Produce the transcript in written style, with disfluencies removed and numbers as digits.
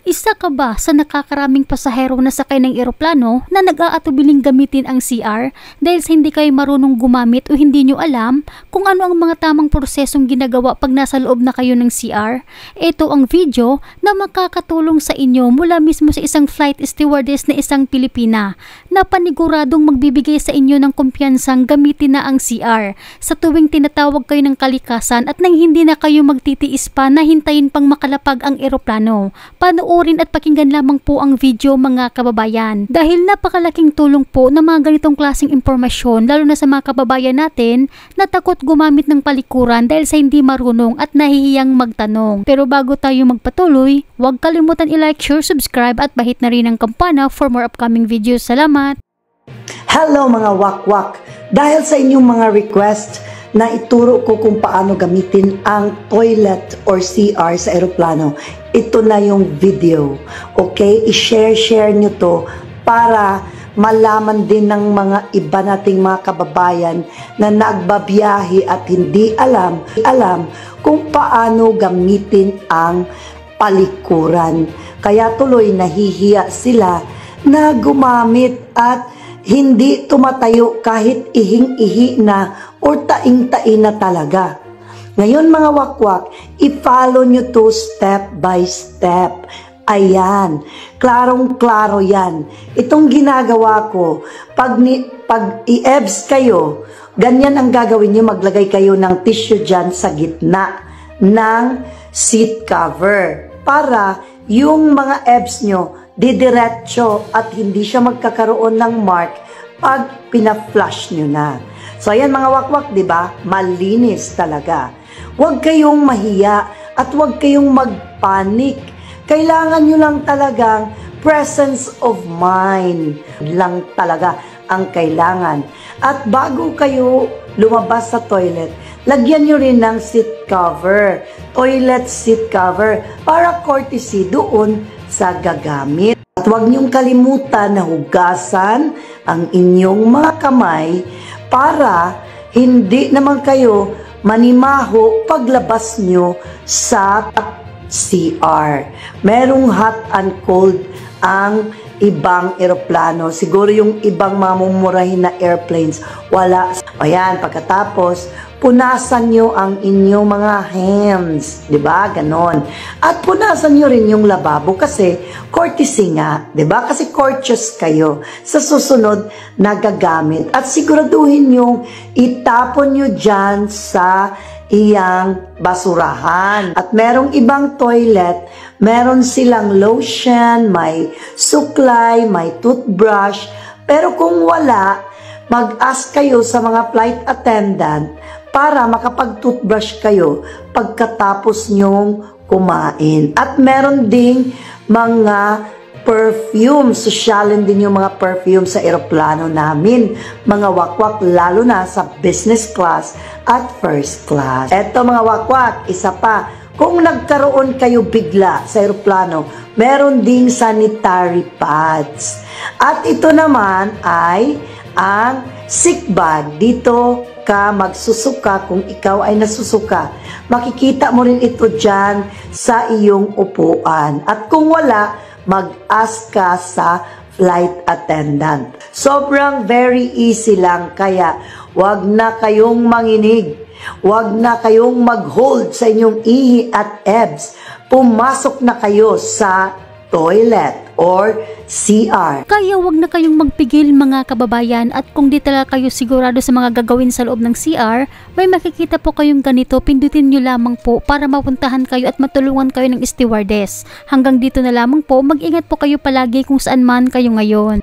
Isa ka ba sa nakakaraming pasahero na sakay ng eroplano na nag-aatubiling gamitin ang CR dahil sa hindi kayo marunong gumamit o hindi nyo alam kung ano ang mga tamang prosesong ginagawa pag nasa loob na kayo ng CR? Ito ang video na makakatulong sa inyo mula mismo sa isang flight stewardess na isang Pilipina na paniguradong magbibigay sa inyo ng kumpiyansang gamitin na ang CR sa tuwing tinatawag kayo ng kalikasan at nang hindi na kayo magtitiis pa na hintayin pang makalapag ang eroplano. Panoorin at pakinggan lamang po ang video mga kababayan. Dahil napakalaking tulong po ng mga ganitong klaseng impormasyon lalo na sa mga kababayan natin na takot gumamit ng palikuran dahil sa hindi marunong at nahihiyang magtanong. Pero bago tayo magpatuloy, huwag kalimutan i-like, share, subscribe at bahit na rin ang kampana for more upcoming videos. Salamat! Hello mga wakwak! Dahil sa inyong mga request na ituro ko kung paano gamitin ang toilet or CR sa eroplano, ito na yung video. Okay? I-share nyo to para malaman din ng mga iba nating mga kababayan na nagbabiyahe at hindi alam kung paano gamitin ang palikuran. Kaya tuloy nahihiya sila na gumamit at hindi tumatayo kahit ihing-ihi na o taing-tai na talaga. Ngayon mga wakwak, i-follow nyo to step by step. Ayan, klarong-klaro yan. Itong ginagawa ko, pag i-EBS kayo, ganyan ang gagawin nyo, maglagay kayo ng tissue dyan sa gitna ng seat cover para yung mga EBS nyo didiretso at hindi siya magkakaroon ng mark pag pina-flush nyo na. So ayan mga wakwak, di ba? Malinis talaga. Huwag kayong mahiya at huwag kayong magpanik. Kailangan nyo lang talagang presence of mind lang talaga ang kailangan. At bago kayo lumabas sa toilet, lagyan nyo rin ng seat cover, toilet seat cover, para courtesy doon sa gagamit. At huwag niyong kalimutan na hugasan ang inyong mga kamay para hindi naman kayo manimaho paglabas nyo sa CR. Merong hot and cold ang ibang eroplano. Siguro yung ibang mamumurahin na airplanes, wala. Ayan, pagkatapos, punasan nyo ang inyong mga hands. Diba? Ganon. At punasan nyo rin yung lababo kasi courtesy nga. Diba? Kasi courteous kayo sa susunod na gagamit. At siguraduhin nyo, itapon nyo dyan sa iyang basurahan. At merong ibang toilet, meron silang lotion, may suklay, may toothbrush. Pero kung wala, mag-ask kayo sa mga flight attendant para makapag-toothbrush kayo pagkatapos nyong kumain. At meron ding mga perfume. Sosyalin din yung mga perfume sa eroplano namin. Mga wakwak, lalo na sa business class at first class. Eto mga wakwak, isa pa. Kung nagkaroon kayo bigla sa eroplano, meron ding sanitary pads. At ito naman ay ang sick bag. Dito ka magsusuka kung ikaw ay nasusuka. Makikita mo rin ito dyan sa iyong upuan. At kung wala, mag-ask ka sa flight attendant. Sobrang very easy lang, kaya wag na kayong manginig. Wag na kayong mag-hold sa inyong ihi at EBS. Pumasok na kayo sa toilet or CR. Kaya wag na kayong magpigil mga kababayan, at kung di talaga kayo sigurado sa mga gagawin sa loob ng CR, may makikita po kayong ganito, pindutin nyo lamang po para mapuntahan kayo at matulungan kayo ng stewardess. Hanggang dito na lamang po, mag-ingat po kayo palagi kung saan man kayo ngayon.